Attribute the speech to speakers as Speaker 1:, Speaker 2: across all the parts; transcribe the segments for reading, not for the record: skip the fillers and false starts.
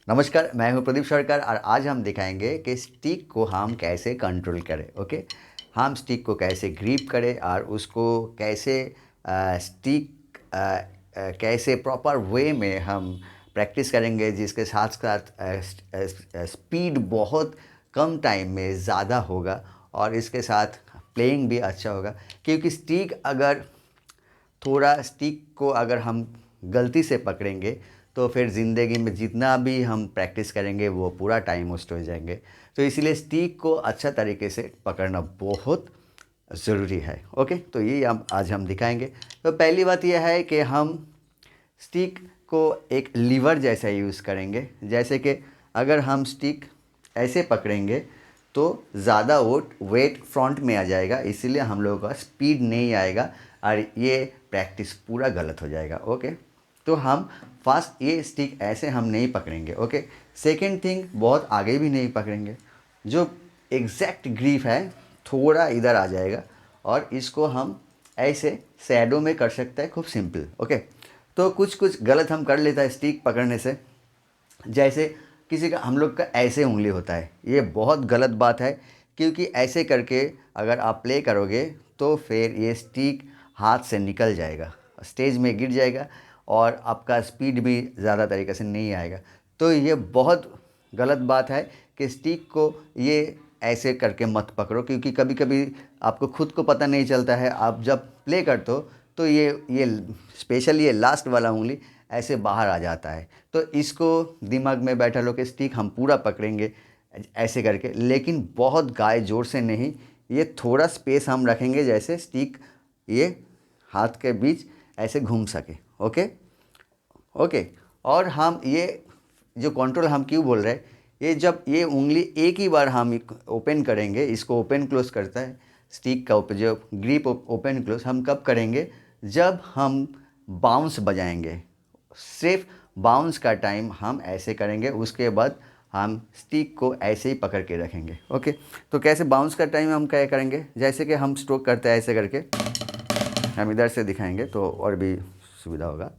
Speaker 1: नमस्कार, मैं हूं प्रदीप सरकार और आज हम दिखाएंगे कि स्टिक को हम कैसे कंट्रोल करें। ओके, हम स्टिक को कैसे ग्रिप करें और उसको कैसे स्टिक कैसे प्रॉपर वे में हम प्रैक्टिस करेंगे, जिसके साथ साथ स्पीड बहुत कम टाइम में ज़्यादा होगा और इसके साथ प्लेइंग भी अच्छा होगा। क्योंकि स्टिक को अगर हम गलती से पकड़ेंगे तो फिर ज़िंदगी में जितना भी हम प्रैक्टिस करेंगे वो पूरा टाइम वेस्ट हो जाएंगे। तो इसीलिए स्टिक को अच्छा तरीके से पकड़ना बहुत ज़रूरी है। ओके, तो ये आज हम दिखाएंगे। तो पहली बात यह है कि हम स्टिक को एक लीवर जैसा यूज़ करेंगे। जैसे कि अगर हम स्टिक ऐसे पकड़ेंगे तो ज़्यादा वेट फ्रंट में आ जाएगा, इसीलिए हम लोगों का स्पीड नहीं आएगा और ये प्रैक्टिस पूरा गलत हो जाएगा। ओके, तो हम फर्स्ट ये स्टिक ऐसे हम नहीं पकड़ेंगे। ओके, सेकेंड थिंग, बहुत आगे भी नहीं पकड़ेंगे। जो एग्जैक्ट ग्रिप है थोड़ा इधर आ जाएगा और इसको हम ऐसे शैडो में कर सकते हैं, खूब सिंपल। ओके, तो कुछ कुछ गलत हम कर लेता है स्टिक पकड़ने से। जैसे किसी का हम लोग का ऐसे उंगली होता है, ये बहुत गलत बात है। क्योंकि ऐसे करके अगर आप प्ले करोगे तो फिर ये स्टिक हाथ से निकल जाएगा, स्टेज में गिर जाएगा और आपका स्पीड भी ज़्यादा तरीके से नहीं आएगा। तो ये बहुत गलत बात है कि स्टिक को ये ऐसे करके मत पकड़ो। क्योंकि कभी कभी आपको खुद को पता नहीं चलता है, आप जब प्ले करते हो तो ये स्पेशली ये लास्ट वाला उंगली ऐसे बाहर आ जाता है। तो इसको दिमाग में बैठा लो कि स्टिक हम पूरा पकड़ेंगे ऐसे करके, लेकिन बहुत गाय जोर से नहीं। ये थोड़ा स्पेस हम रखेंगे, जैसे स्टिक ये हाथ के बीच ऐसे घूम सके। ओके ओके, और हम ये जो कंट्रोल हम क्यों बोल रहे हैं, ये जब ये उंगली एक ही बार हम ओपन करेंगे, इसको ओपन क्लोज करता है स्टिक का जो ग्रिप ओपन क्लोज हम कब करेंगे, जब हम बाउंस बजाएंगे। सिर्फ बाउंस का टाइम हम ऐसे करेंगे, उसके बाद हम स्टिक को ऐसे ही पकड़ के रखेंगे। ओके, तो कैसे बाउंस का टाइम हम क्या करेंगे, जैसे कि हम स्ट्रोक करते हैं ऐसे करके, हम इधर से दिखाएंगे तो और भी सुविधा होगा।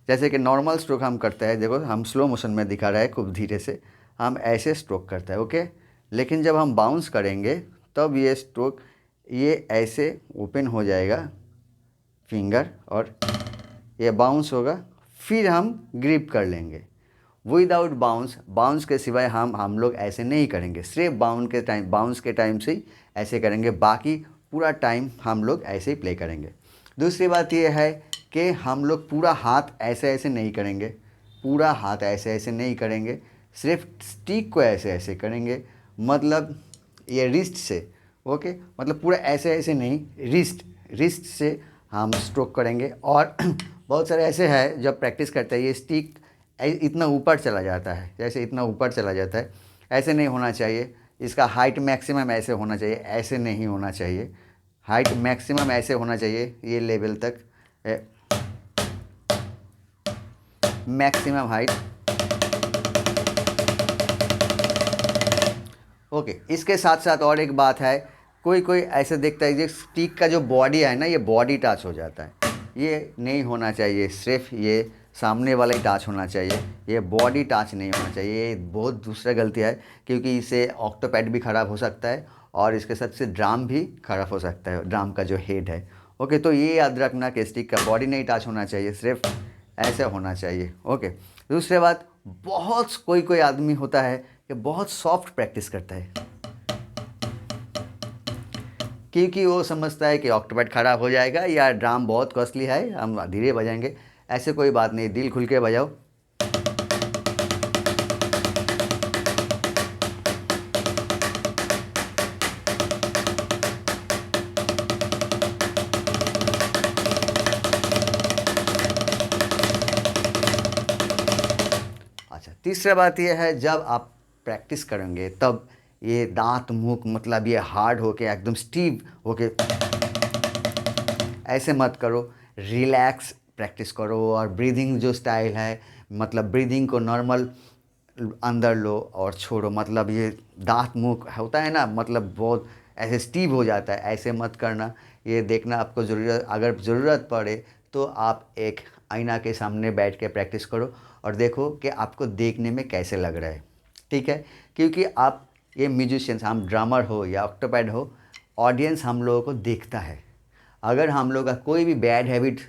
Speaker 1: जैसे कि नॉर्मल स्ट्रोक हम करते हैं, देखो हम स्लो मोशन में दिखा रहा है, खूब धीरे से हम ऐसे स्ट्रोक करते हैं। ओके, लेकिन जब हम बाउंस करेंगे तब ये स्ट्रोक ये ऐसे ओपन हो जाएगा फिंगर और ये बाउंस होगा, फिर हम ग्रिप कर लेंगे। विदाउट बाउंस, बाउंस के सिवाय हम लोग ऐसे नहीं करेंगे। सिर्फ बाउंस के टाइम से ही ऐसे करेंगे, बाकी पूरा टाइम हम लोग ऐसे ही प्ले करेंगे। दूसरी बात ये है कि हम लोग पूरा हाथ ऐसे ऐसे नहीं करेंगे, पूरा हाथ ऐसे ऐसे नहीं करेंगे, सिर्फ स्टिक को ऐसे ऐसे करेंगे। मतलब ये रिस्ट से, ओके, मतलब पूरा ऐसे ऐसे नहीं, रिस्ट रिस्ट से हम स्ट्रोक करेंगे। और बहुत सारे ऐसे हैं जब प्रैक्टिस करते हैं ये स्टिक इतना ऊपर चला जाता है, जैसे इतना ऊपर चला जाता है, ऐसे नहीं होना चाहिए। इसका हाइट मैक्सिमम ऐसे होना चाहिए, ऐसे नहीं होना चाहिए। हाइट मैक्सिमम ऐसे होना चाहिए, ये लेवल तक मैक्सिमम हाइट। ओके, इसके साथ साथ और एक बात है, कोई कोई ऐसे देखता है, ये स्टिक का जो बॉडी है ना, ये बॉडी टच हो जाता है, ये नहीं होना चाहिए। सिर्फ ये सामने वाला ही टच होना चाहिए, ये बॉडी टच नहीं होना चाहिए। ये बहुत दूसरा गलती है, क्योंकि इससे ऑक्टोपैड भी ख़राब हो सकता है और इसके साथ से ड्राम भी ख़राब हो सकता है, ड्राम का जो हेड है। ओके, तो ये याद रखना कि स्टिक का बॉडी नहीं टच होना चाहिए, सिर्फ ऐसे होना चाहिए। ओके, दूसरी बात, बहुत कोई कोई आदमी होता है कि बहुत सॉफ्ट प्रैक्टिस करता है, क्योंकि वो समझता है कि ऑक्टोपैड खराब हो जाएगा या ड्राम बहुत कॉस्टली है, हम धीरे बजाएंगे। ऐसे कोई बात नहीं, दिल खुल के बजाओ। अच्छा, तीसरा बात यह है, जब आप प्रैक्टिस करेंगे तब ये दांत मुंह मतलब ये हार्ड होके एकदम स्टीव होके ऐसे मत करो। रिलैक्स प्रैक्टिस करो और ब्रीदिंग जो स्टाइल है, मतलब ब्रीदिंग को नॉर्मल अंदर लो और छोड़ो। मतलब ये दांत मुंह होता है ना, मतलब बहुत ऐसे स्टीव हो जाता है, ऐसे मत करना। ये देखना आपको ज़रूरत, अगर ज़रूरत पड़े तो आप एक आईना के सामने बैठ के प्रैक्टिस करो और देखो कि आपको देखने में कैसे लग रहा है, ठीक है। क्योंकि आप ये म्यूजिशियंस, हम ड्रामर हो या ऑक्टोपैड हो, ऑडियंस हम लोगों को देखता है। अगर हम लोग का कोई भी बैड हैबिट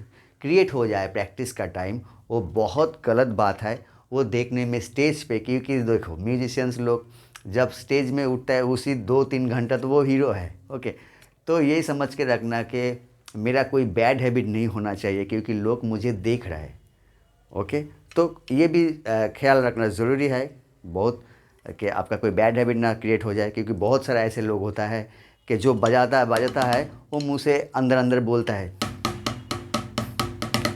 Speaker 1: क्रिएट हो जाए प्रैक्टिस का टाइम, वो बहुत गलत बात है। वो देखने में स्टेज पे, क्योंकि देखो म्यूजिशियंस लोग जब स्टेज में उठता है उसी 2-3 घंटा तो वो हीरो है, ओके। तो ये समझ के रखना कि मेरा कोई बैड हैबिट नहीं होना चाहिए क्योंकि लोग मुझे देख रहा है, ओके। तो ये भी ख्याल रखना ज़रूरी है बहुत, कि आपका कोई बैड हैबिट ना क्रिएट हो जाए। क्योंकि बहुत सारा ऐसे लोग होता है कि जो बजाता है वो मुंह से अंदर अंदर बोलता है,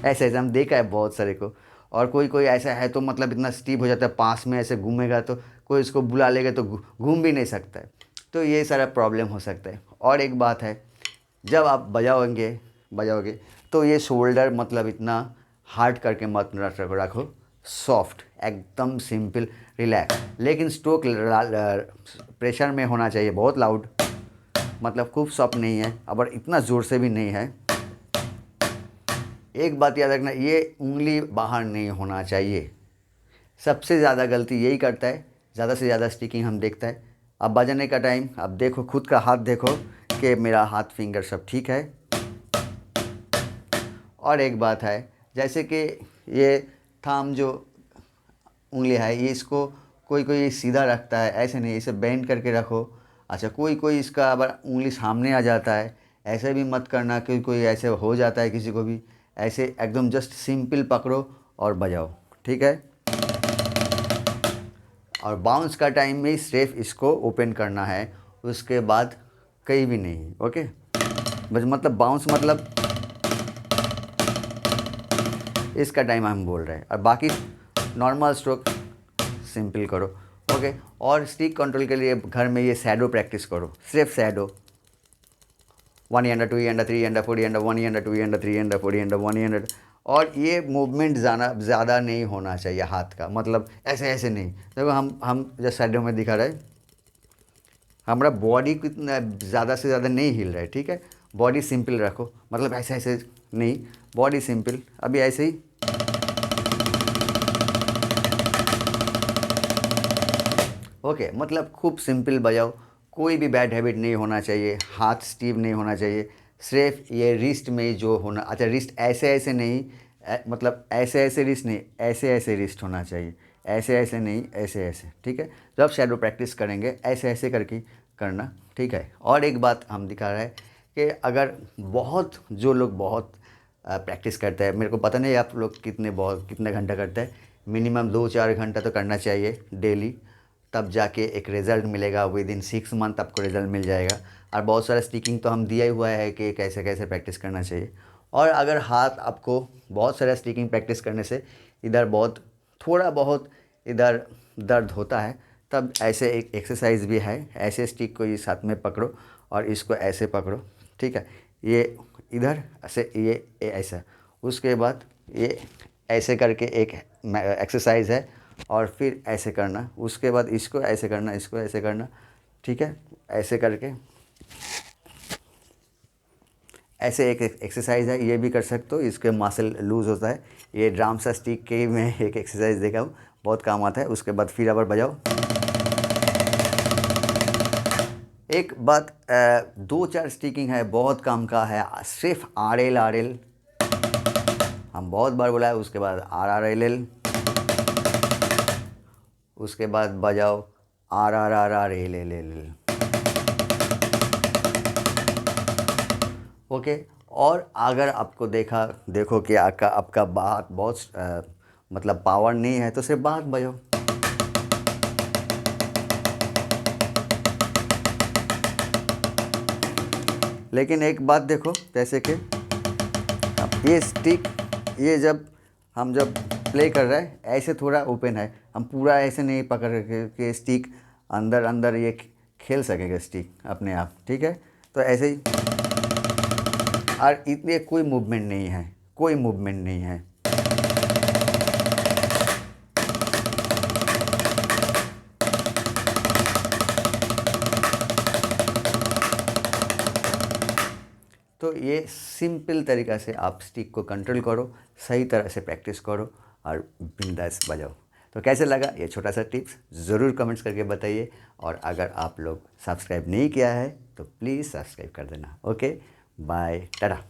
Speaker 1: ऐसे ऐसे हम देखा है बहुत सारे को। और कोई कोई ऐसा है तो मतलब इतना स्टीप हो जाता है, पास में ऐसे घूमेगा तो कोई इसको बुला लेगा तो घूम भी नहीं सकता है। तो ये सारा प्रॉब्लम हो सकता है। और एक बात है, जब आप बजाओगे तो ये शोल्डर मतलब इतना हार्ड करके मत रखो, सॉफ्ट एकदम सिंपल रिलैक्स। लेकिन स्ट्रोक प्रेशर में होना चाहिए बहुत लाउड, मतलब खूब सॉफ्ट नहीं है और इतना ज़ोर से भी नहीं है। एक बात याद रखना, ये उंगली बाहर नहीं होना चाहिए। सबसे ज़्यादा गलती यही करता है, ज़्यादा से ज़्यादा स्टिकिंग हम देखता है। अब बजाने का टाइम अब देखो, खुद का हाथ देखो कि मेरा हाथ फिंगर सब ठीक है। और एक बात है, जैसे कि ये थाम जो उंगली है, ये इसको कोई कोई सीधा रखता है, ऐसे नहीं, इसे बेंड करके रखो। अच्छा, कोई कोई इसका अगर उंगली सामने आ जाता है, ऐसे भी मत करना, कोई कोई ऐसे हो जाता है किसी को भी। ऐसे एकदम जस्ट सिंपल पकड़ो और बजाओ, ठीक है। और बाउंस का टाइम में सिर्फ इसको ओपन करना है, उसके बाद कहीं भी नहीं, ओके। बस मतलब बाउंस मतलब इसका टाइम हम बोल रहे हैं, और बाकी नॉर्मल स्ट्रोक सिंपल करो, ओके। और स्टिक कंट्रोल के लिए घर में ये शैडो प्रैक्टिस करो, सिर्फ shadow 1 and 2 and 3 and 4 and 1 and 2 and 3 and 4 and 1 and. और ये मूवमेंट ज़्यादा नहीं होना चाहिए हाथ का, मतलब ऐसे ऐसे नहीं। देखो हम जैसे शैडो में दिखा रहे, हमारा बॉडी कितना ज़्यादा से ज़्यादा नहीं हिल रहा है, ठीक है। बॉडी सिंपल रखो, मतलब ऐसे ऐसे नहीं, बॉडी सिंपल। अभी ऐसे ही ओके, मतलब खूब सिंपल बजाओ। कोई भी बैड हैबिट नहीं होना चाहिए, हाथ स्टीव नहीं होना चाहिए। सिर्फ ये रिस्ट में जो होना, अच्छा रिस्ट ऐसे ऐसे नहीं, मतलब ऐसे ऐसे रिस्ट नहीं, ऐसे ऐसे रिस्ट होना चाहिए, ऐसे ऐसे नहीं, ऐसे ऐसे, ठीक है। जब शैडो प्रैक्टिस करेंगे ऐसे ऐसे करके करना, ठीक है। और एक बात हम दिखा रहे हैं कि अगर बहुत जो लोग बहुत प्रैक्टिस करते हैं, मेरे को पता नहीं आप लोग कितने घंटा करते हैं, मिनिमम 2-4 घंटा तो करना चाहिए डेली, तब जाके एक रिज़ल्ट मिलेगा। विद इन 6 मंथ आपको रिज़ल्ट मिल जाएगा। और बहुत सारा स्टिकिंग तो हम दिया ही हुआ है कि कैसे कैसे प्रैक्टिस करना चाहिए। और अगर हाथ आपको बहुत सारा स्टिकिंग प्रैक्टिस करने से इधर बहुत थोड़ा बहुत इधर दर्द होता है, तब ऐसे एक एक्सरसाइज भी है। ऐसे स्टिक को इस हाथ में पकड़ो और इसको ऐसे पकड़ो, ठीक है। ये इधर ऐसे, ये ऐसा, उसके बाद ये ऐसे करके एक एक्सरसाइज है। और फिर ऐसे करना, उसके बाद इसको ऐसे करना, इसको ऐसे करना, ठीक है। ऐसे करके ऐसे एक एक्सरसाइज है, ये भी कर सकते हो, इसके मसल लूज़ होता है। ये ड्राम सा स्टिक के मैं एक एक्सरसाइज देखा हूँ, बहुत काम आता है। उसके बाद फिर अबर बजाओ। एक बात, 2-4 स्टिकिंग है, बहुत काम का है। सिर्फ RL RL हम बहुत बार बोला है, उसके बाद RRLL, उसके बाद बजाओ RRRRLLL, ओके। और अगर आपको देखो कि आपका बात बहुत मतलब पावर नहीं है, तो सिर्फ बात बजाओ। लेकिन एक बात देखो, जैसे कि अब ये स्टिक, ये जब प्ले कर रहे हैं ऐसे थोड़ा ओपन है, हम पूरा ऐसे नहीं पकड़ के स्टिक अंदर अंदर ये खेल सकेगा स्टिक अपने आप, ठीक है। तो ऐसे ही, और इतने कोई मूवमेंट नहीं है, कोई मूवमेंट नहीं है। तो ये सिंपल तरीक़ा से आप स्टिक को कंट्रोल करो, सही तरह से प्रैक्टिस करो और बिंदास बजाओ। तो कैसे लगा ये छोटा सा टिप्स ज़रूर कमेंट्स करके बताइए। और अगर आप लोग सब्सक्राइब नहीं किया है तो प्लीज़ सब्सक्राइब कर देना। Okay, bye, Tata.